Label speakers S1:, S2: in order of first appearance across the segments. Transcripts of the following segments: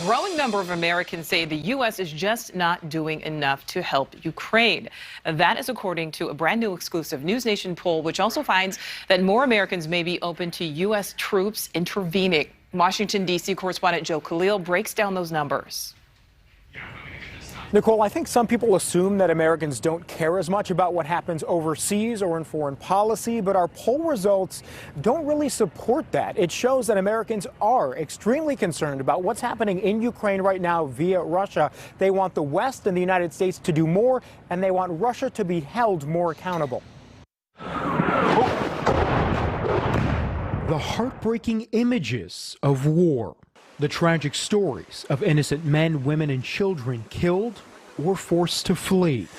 S1: growing number of Americans say the U.S. is just not doing enough to help Ukraine. That is according to a brand new exclusive NewsNation poll, which also finds that more Americans may be open to U.S. troops intervening. Washington, D.C. correspondent Joe Khalil breaks down those numbers.
S2: Nichole, I think some people assume that Americans don't care as much about what happens overseas or in foreign policy, but our poll results don't really support that. It shows that Americans are extremely concerned about what's happening in Ukraine right now via Russia. They want the West and the United States to do more, and they want Russia to be held more accountable. The heartbreaking images of war. The tragic stories of innocent men, women, and children killed or forced to flee.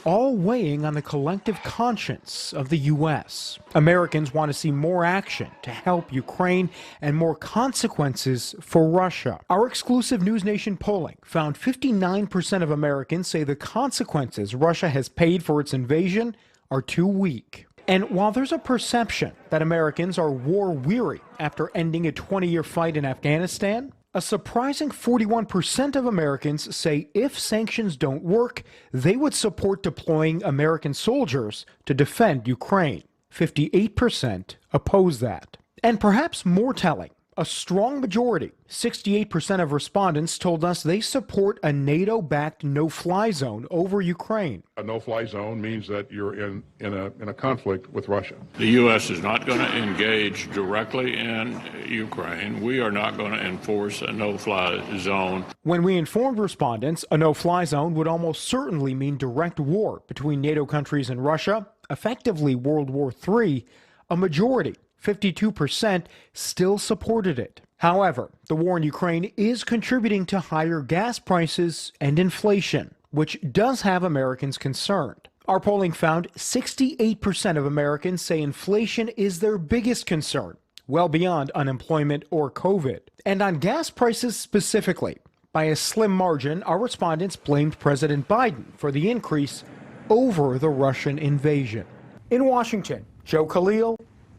S2: All weighing on the collective conscience of the U.S. Americans want to see more action to help Ukraine and more consequences for Russia. Our exclusive NewsNation polling found 59% of Americans say the consequences Russia has paid for its invasion are too weak. And while there's a perception that Americans are war-weary after ending a 20-year fight in Afghanistan, a surprising 41% of Americans say if sanctions don't work, they would support deploying American soldiers to defend Ukraine. 58% oppose that. And perhaps more telling, a strong majority, 68% of respondents told us they support a NATO-backed no-fly zone over Ukraine.
S3: A no-fly zone means that you're in a conflict with Russia.
S4: The U.S. is not going to engage directly in Ukraine. We are not going to enforce a no-fly zone.
S2: When we informed respondents, a no-fly zone would almost certainly mean direct war between NATO countries and Russia, effectively World War III, a majority, 52%, still supported it. However, the war in Ukraine is contributing to higher gas prices and inflation, which does have Americans concerned. Our polling found 68% of Americans say inflation is their biggest concern, well beyond unemployment or COVID. And on gas prices specifically, by a slim margin, our respondents blamed President Biden for the increase over the Russian invasion. In Washington, Joe Khalil,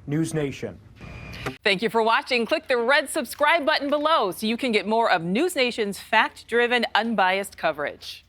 S2: NewsNation.
S1: Thank you for watching. Click the red subscribe button below so you can get more of NewsNation's fact-driven, unbiased coverage.